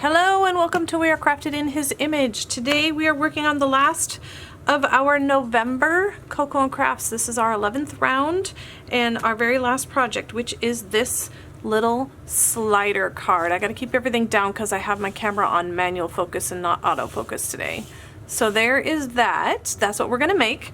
Hello and welcome to We Are Crafted in His Image. Today we are working on the last of our November Cocoa and Crafts. This is our 11th round and our very last project, which is this little slider card. I gotta keep everything down because I have my camera on manual focus and not autofocus today. So there is that. That's what we're gonna make.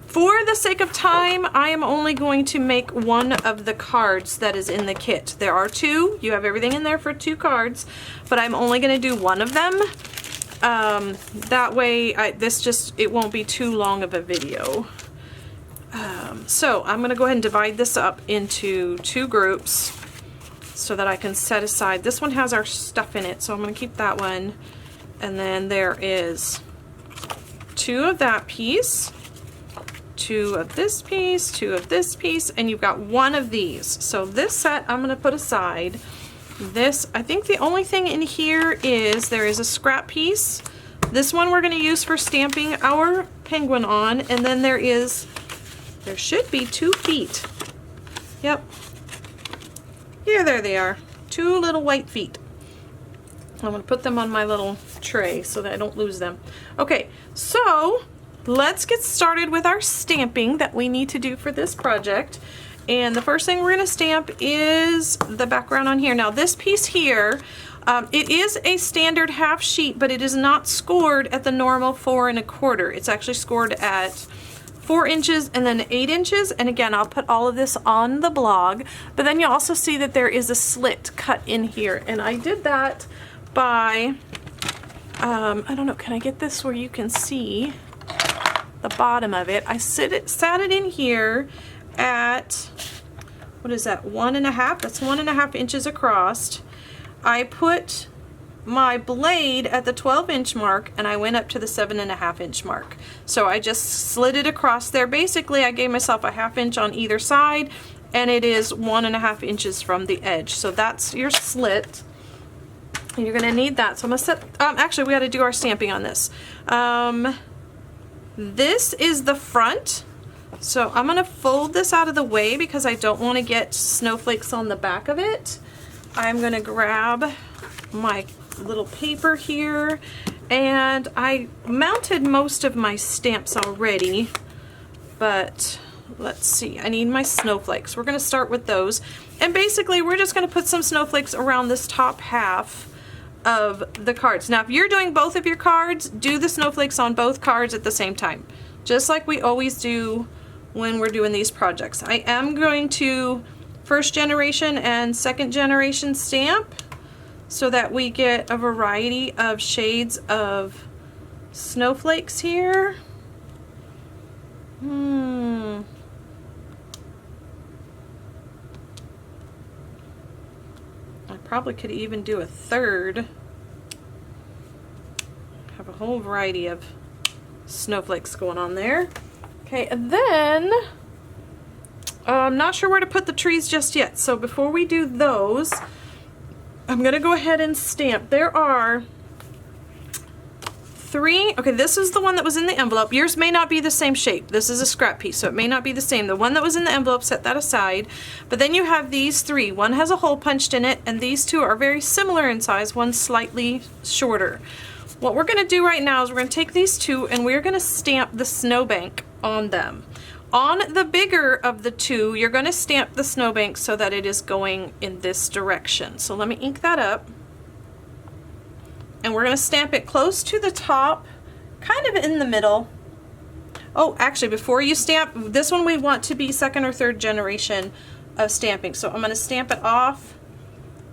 For the sake of time, I am only going to make one of the cards that is in the kit. There are two. You have everything in there for two cards, but I'm only going to do one of them. That way, it won't be too long of a video. So I'm going to go ahead and divide this up into two groups so that I can set aside. This one has our stuff in it, so I'm going to keep that one. And then there is two of that piece, two of this piece, two of this piece, and you've got one of these. So this set I'm going to put aside. This, I think the only thing in here is there is a scrap piece. This one we're going to use for stamping our penguin on, and then there should be 2 feet. Yep. Here, there they are. 2 little white feet. I'm going to put them on my little tray so that I don't lose them. Okay, so let's get started with our stamping that we need to do for this project. And the first thing we're going to stamp is the background on here. Now this piece here, it is a standard half sheet, but it is not scored at the normal 4 1/4. It's actually scored at 4 inches and then 8 inches. And again, I'll put all of this on the blog, but then you'll also see that there is a slit cut in here. And I did that by, I don't know, can I get this where you can see the bottom of it? I sat it in here at, what is that, 1.5? That's 1.5 inches across. I put my blade at the 12-inch mark and I went up to the 7.5-inch mark. So I just slid it across there. Basically, I gave myself a 1/2 inch on either side, and it is 1.5 inches from the edge. So that's your slit. And you're gonna need that. So I'm gonna set, actually we gotta do our stamping on this. This is the front, so I'm going to fold this out of the way because I don't want to get snowflakes on the back of it. I'm going to grab my little paper here, and I mounted most of my stamps already, but let's see, I need my snowflakes. We're going to start with those, and basically we're just going to put some snowflakes around this top half of the cards. Now if you're doing both of your cards, do the snowflakes on both cards at the same time, just like we always do when we're doing these projects. I am going to 1st generation and 2nd generation stamp so that we get a variety of shades of snowflakes here. Probably could even do a 3rd. Have a whole variety of snowflakes going on there. Okay, and then I'm not sure where to put the trees just yet. So before we do those, I'm gonna go ahead and stamp. There are 3. Okay, this is the one that was in the envelope. Yours may not be the same shape. This is a scrap piece, so it may not be the same. The one that was in the envelope, set that aside. But then you have these 3. One has a hole punched in it, and these 2 are very similar in size. One's slightly shorter. What we're gonna do right now is we're gonna take these 2 and we're gonna stamp the snowbank on them. On the bigger of the 2, you're gonna stamp the snowbank so that it is going in this direction. So let me ink that up. And we're going to stamp it close to the top, kind of in the middle. Oh, actually, before you stamp, this one we want to be 2nd or 3rd generation of stamping. So I'm going to stamp it off.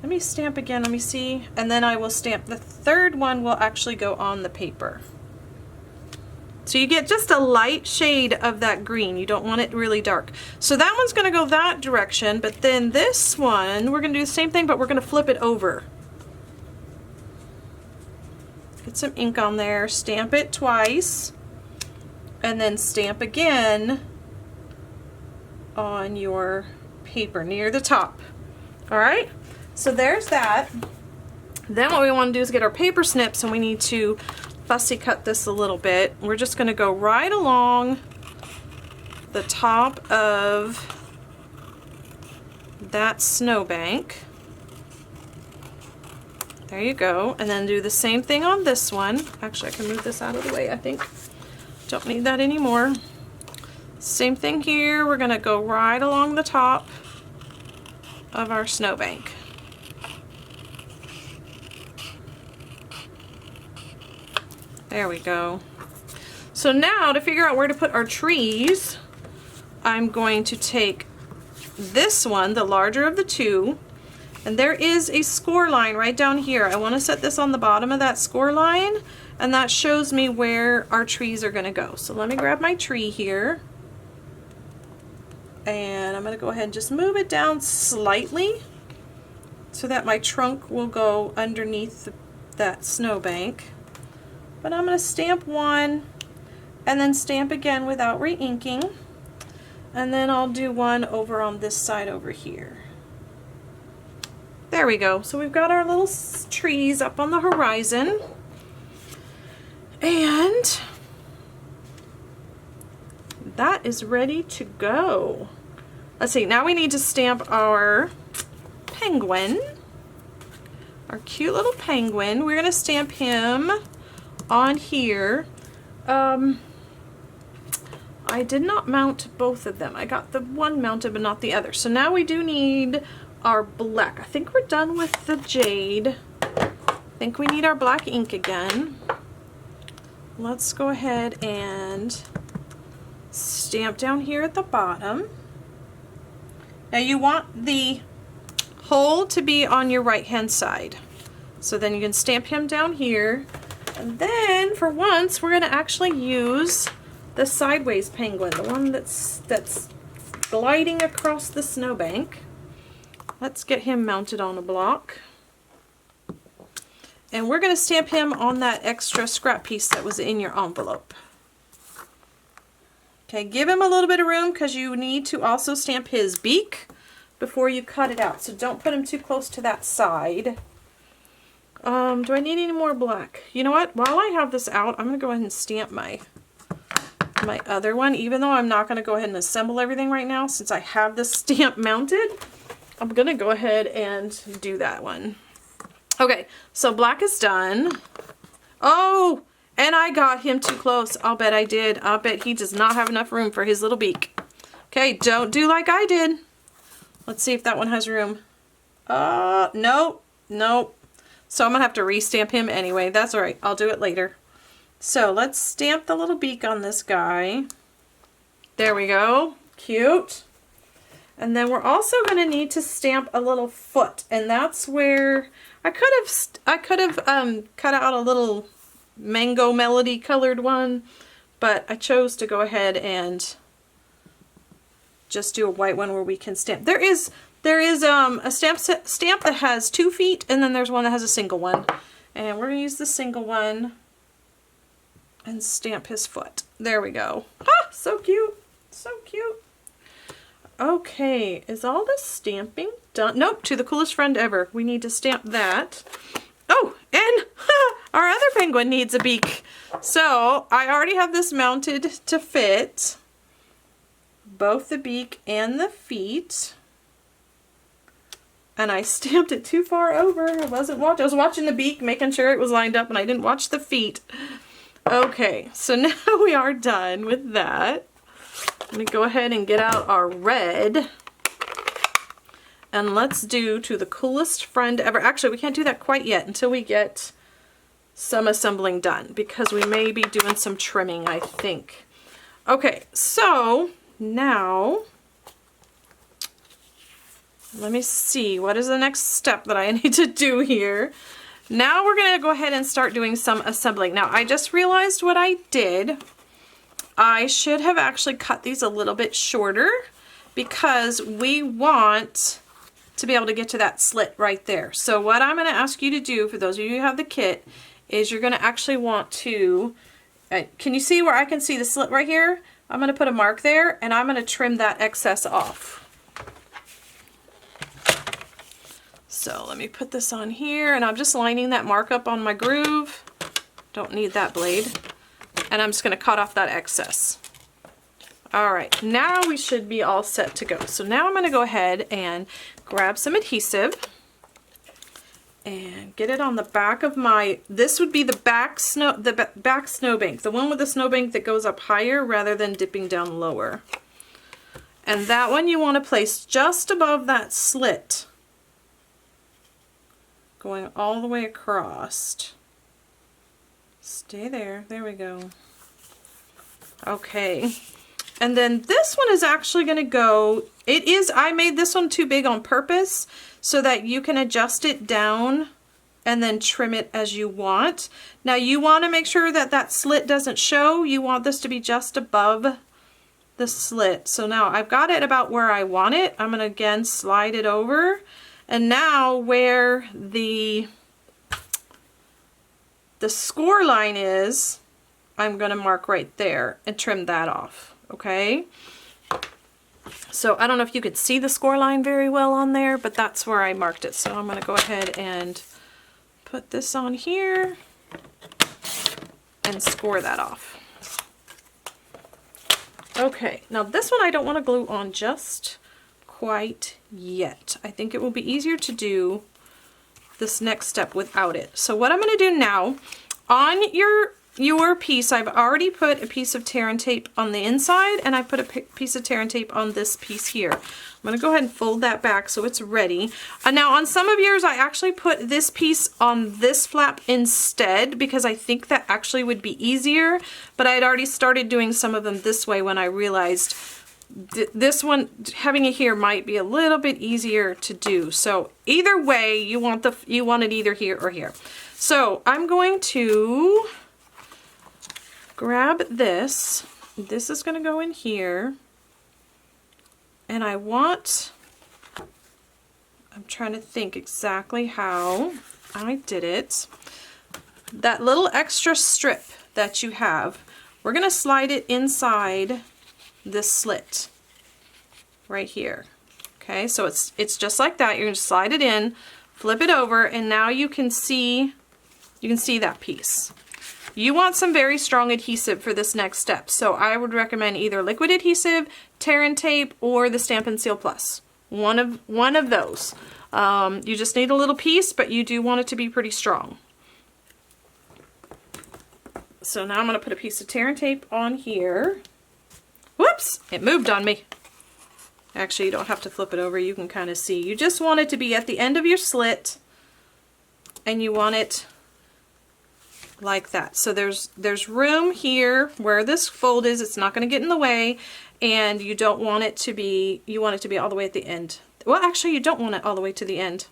Let me stamp again, let me see. And then I will stamp the 3rd one will actually go on the paper. So you get just a light shade of that green. You don't want it really dark. So that one's going to go that direction, but then this one, we're going to do the same thing, but we're going to flip it over. Get some ink on there, stamp it twice, and then stamp again on your paper near the top. Alright, so there's that. Then what we want to do is get our paper snips, and we need to fussy cut this a little bit. We're just going to go right along the top of that snowbank. There you go. And then do the same thing on this one. Actually, I can move this out of the way, I think. Don't need that anymore. Same thing here. We're gonna go right along the top of our snowbank. There we go. So now to figure out where to put our trees, I'm going to take this one, the larger of the two, and there is a score line right down here. I want to set this on the bottom of that score line, and that shows me where our trees are going to go. So let me grab my tree here, and I'm going to go ahead and just move it down slightly so that my trunk will go underneath that snowbank. But I'm going to stamp one and then stamp again without re-inking. And then I'll do one over on this side over here. There we go. So we've got our little trees up on the horizon. And that is ready to go. Let's see, now we need to stamp our penguin. Our cute little penguin. We're going to stamp him on here. I did not mount both of them. I got the one mounted but not the other. So now we do need our black. I think we're done with the jade. I think we need our black ink again. Let's go ahead and stamp down here at the bottom. Now you want the hole to be on your right hand side. So then you can stamp him down here. And then for once we're going to actually use the sideways penguin, the one that's gliding across the snowbank. Let's get him mounted on a block. And we're going to stamp him on that extra scrap piece that was in your envelope. Okay, give him a little bit of room because you need to also stamp his beak before you cut it out. So don't put him too close to that side. Do I need any more black? You know what? While I have this out, I'm going to go ahead and stamp my other one, even though I'm not going to go ahead and assemble everything right now since I have this stamp mounted. I'm going to go ahead and do that one. Okay, so black is done. Oh, and I got him too close. I'll bet I did. I'll bet he does not have enough room for his little beak. Okay, don't do like I did. Let's see if that one has room. Nope, nope. So I'm going to have to re-stamp him anyway. That's all right. I'll do it later. So let's stamp the little beak on this guy. There we go. Cute. And then we're also going to need to stamp a little foot. And that's where I could have cut out a little mango melody colored one, but I chose to go ahead and just do a white one where we can stamp. There is a stamp that has 2 feet, and then there's one that has a single one. And we're going to use the single one and stamp his foot. There we go. Ah, so cute. So cute. Okay, is all this stamping done? Nope, to the coolest friend ever. We need to stamp that. Oh, and our other penguin needs a beak. So I already have this mounted to fit both the beak and the feet. And I stamped it too far over. I was watching the beak, making sure it was lined up, and I didn't watch the feet. Okay, so now we are done with that. Let me go ahead and get out our red. And let's do to the coolest friend ever. Actually, we can't do that quite yet until we get some assembling done, because we may be doing some trimming, I think. Okay, so now let me see, what is the next step that I need to do here? Now we're going to go ahead and start doing some assembling. Now I just realized what I did. I should have actually cut these a little bit shorter because we want to be able to get to that slit right there. So what I'm going to ask you to do, for those of you who have the kit, is you're going to actually want to, can you see where I can see the slit right here? I'm going to put a mark there, and I'm going to trim that excess off. So let me put this on here, and I'm just lining that mark up on my groove. Don't need that blade. And I'm just going to cut off that excess. All right, now we should be all set to go. So now I'm going to go ahead and grab some adhesive. and get it on the back of my, this would be the back snowbank, the one with the snowbank that goes up higher rather than dipping down lower. And that one you want to place just above that slit, going all the way across. Stay there. There we go. Okay. And then this one is actually going to go, I made this one too big on purpose so that you can adjust it down and then trim it as you want. Now you want to make sure that that slit doesn't show. You want this to be just above the slit. So now I've got it about where I want it. I'm going to again slide it over. And now where the score line is, I'm going to mark right there and trim that off. Okay, so I don't know if you could see the score line very well on there, but that's where I marked it. So I'm going to go ahead and put this on here and score that off. Okay, now this one I don't want to glue on just quite yet. I think it will be easier to do this next step without it. So what I'm going to do now, on your piece, I've already put a piece of tear and tape on the inside, and I put a piece of tear and tape on this piece here. I'm going to go ahead and fold that back so it's ready. Now on some of yours, I actually put this piece on this flap instead because I think that actually would be easier, but I had already started doing some of them this way when I realized this one, having it here might be a little bit easier to do. So either way, you want it either here or here. So I'm going to grab this. This is going to go in here. And I'm trying to think exactly how I did it. That little extra strip that you have, we're going to slide it inside this slit right here. Okay, so it's just like that. You're going to slide it in, flip it over, and now you can see that piece. You want some very strong adhesive for this next step, so I would recommend either liquid adhesive, tear and tape, or the Stampin' Seal Plus. One of those. You just need a little piece, but you do want it to be pretty strong. So now I'm going to put a piece of tear and tape on here. Whoops! It moved on me. Actually, you don't have to flip it over. You can kind of see. You just want it to be at the end of your slit, and you want it like that. So there's room here where this fold is. It's not going to get in the way, and you don't want it to be, you want it to be all the way at the end. Well, actually, you don't want it all the way to the end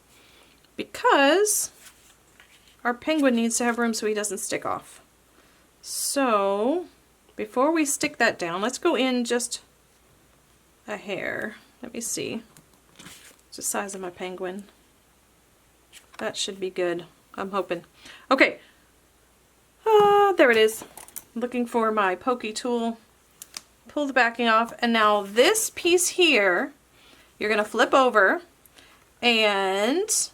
because our penguin needs to have room so he doesn't stick off. So before we stick that down, let's go in just a hair. Let me see. It's the size of my penguin. That should be good. I'm hoping. Okay. There it is. Looking for my pokey tool. Pull the backing off, and now this piece here, you're going to flip over and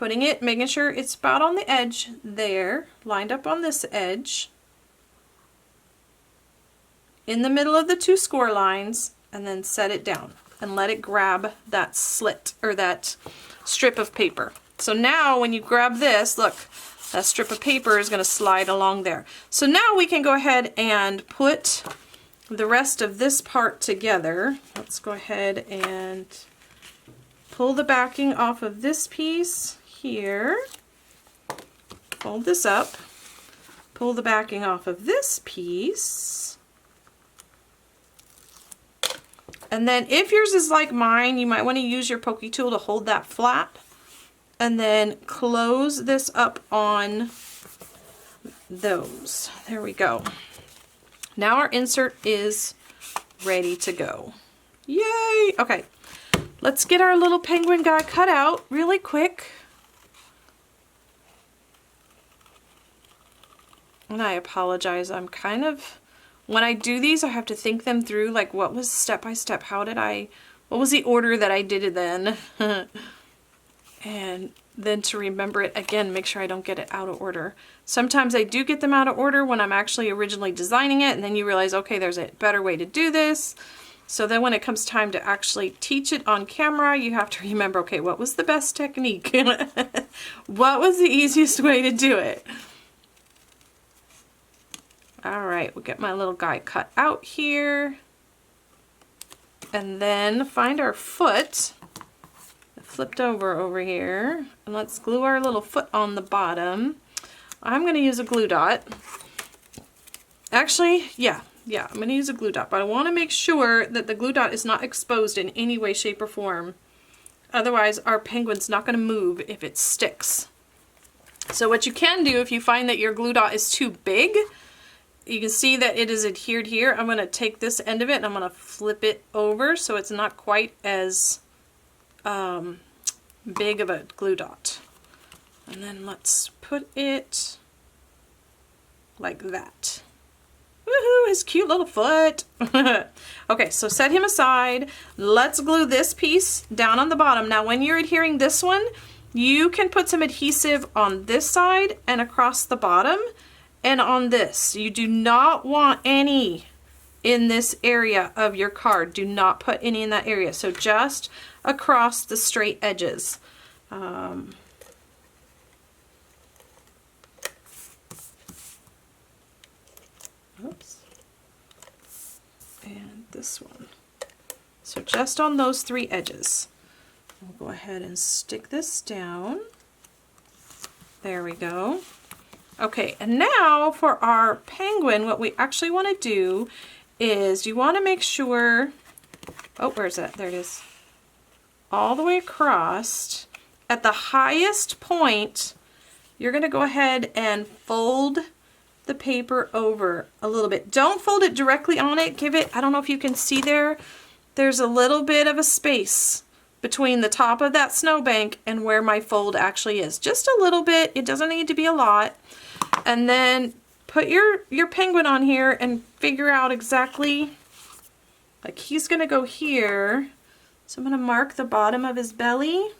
making sure it's about on the edge there, lined up on this edge, in the middle of the two score lines, and then set it down and let it grab that slit or that strip of paper. So now when you grab this, look, that strip of paper is going to slide along there. So now we can go ahead and put the rest of this part together. Let's go ahead and pull the backing off of this piece here. Fold this up. Pull the backing off of this piece. And then if yours is like mine, you might want to use your pokey tool to hold that flat. And then close this up on those. There we go. Now our insert is ready to go. Yay! Okay, let's get our little penguin guy cut out really quick. And I apologize, I'm kind of, when I do these, I have to think them through, like what was step by step, what was the order that I did it then? And then to remember it again, make sure I don't get it out of order. Sometimes I do get them out of order when I'm actually originally designing it, and then you realize, okay, there's a better way to do this. So then when it comes time to actually teach it on camera, you have to remember, okay, what was the best technique? What was the easiest way to do it? All right, we'll get my little guy cut out here. And then find our foot, flipped over here, and let's glue our little foot on the bottom. I'm going to use a glue dot. Actually, yeah, I'm going to use a glue dot, but I want to make sure that the glue dot is not exposed in any way, shape, or form. Otherwise, our penguin's not going to move if it sticks. So what you can do if you find that your glue dot is too big, you can see that it is adhered here. I'm going to take this end of it and I'm going to flip it over so it's not quite as big of a glue dot. And then let's put it like that. Woohoo, his cute little foot. Okay, so set him aside. Let's glue this piece down on the bottom. Now when you're adhering this one, you can put some adhesive on this side and across the bottom and on this. You do not want any in this area of your card. Do not put any in that area. So just across the straight edges. Oops. And this one. So just on those three edges. We'll go ahead and stick this down. There we go. Okay, and now for our penguin, what we actually want to do is you want to make sure, oh, where's that? There it is. All the way across. At the highest point, you're going to go ahead and fold the paper over a little bit. Don't fold it directly on it. Give it, I don't know if you can see there, there's a little bit of a space between the top of that snowbank and where my fold actually is. Just a little bit. It doesn't need to be a lot. And then put your penguin on here and figure out exactly, like he's going to go here. So I'm going to mark the bottom of his belly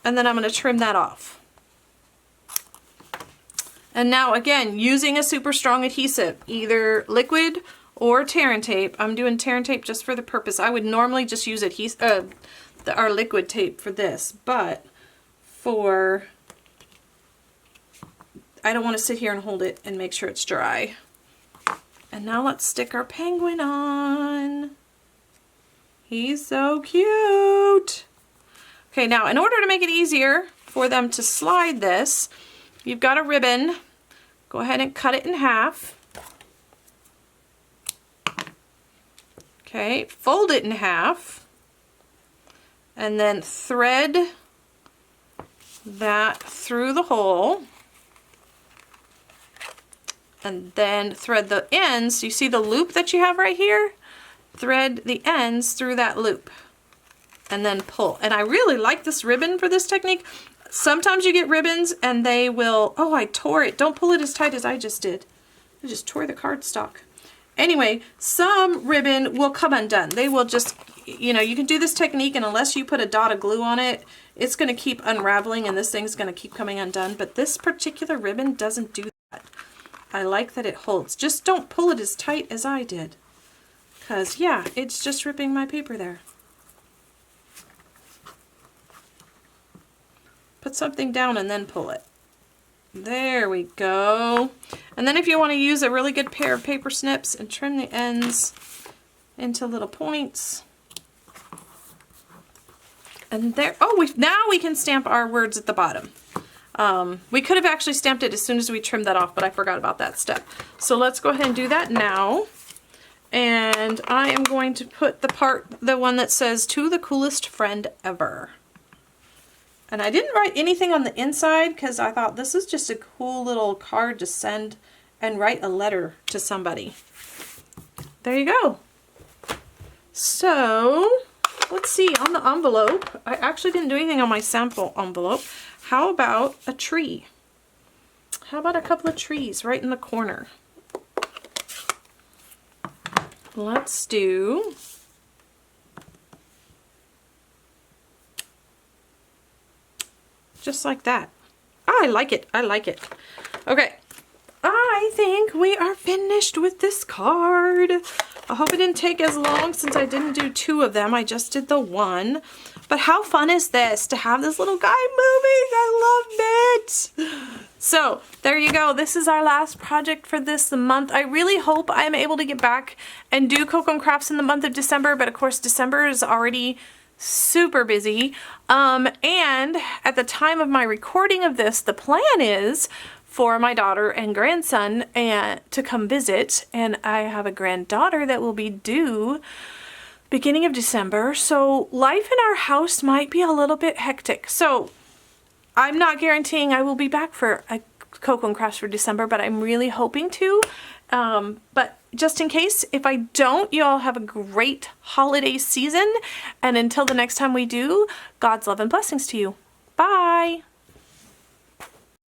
and then I'm going to trim that off. And now again, using a super strong adhesive, either liquid or tear and tape. I'm doing tear and tape just for the purpose. I would normally just use adhesive, our liquid tape for this, but for, I don't want to sit here and hold it and make sure it's dry. And now let's stick our penguin on. He's so cute. Okay, now in order to make it easier for them to slide this, you've got a ribbon. Go ahead and cut it in half. Okay, fold it in half. And then thread that through the hole. And then thread the ends. You see the loop that you have right here? Thread the ends through that loop. And then pull. And I really like this ribbon for this technique. Sometimes you get ribbons and they will, oh, I tore it. Don't pull it as tight as I just did. I just tore the cardstock. Anyway, some ribbon will come undone. They will just, you know, you can do this technique and unless you put a dot of glue on it, it's going to keep unraveling and this thing's going to keep coming undone. But this particular ribbon doesn't do that. I like that it holds. Just don't pull it as tight as I did. Because, yeah, it's just ripping my paper there. Put something down and then pull it. There we go. And then if you want to use a really good pair of paper snips and trim the ends into little points. And there, oh, now we can stamp our words at the bottom. We could have actually stamped it as soon as we trimmed that off, but I forgot about that step. So let's go ahead and do that now. And I am going to put the one that says, "To the coolest friend ever." And I didn't write anything on the inside because I thought this is just a cool little card to send and write a letter to somebody. There you go. So, let's see, on the envelope, I actually didn't do anything on my sample envelope. How about a tree? How about a couple of trees right in the corner? Let's do just like that. I like it. I like it. Okay. I think we are finished with this card. I hope it didn't take as long since I didn't do 2 of them. I just did the 1. But how fun is this to have this little guy moving? I love it. So there you go. This is our last project for this month. I really hope I'm able to get back and do Coco and Crafts in the month of December. But of course, December is already super busy. And at the time of my recording of this, the plan is for my daughter and grandson to come visit. And I have a granddaughter that will be due beginning of December, so life in our house might be a little bit hectic. So I'm not guaranteeing I will be back for a Coco and Crafts for December, but I'm really hoping to. But just in case, if I don't, you all have a great holiday season. And until the next time we do, God's love and blessings to you. Bye.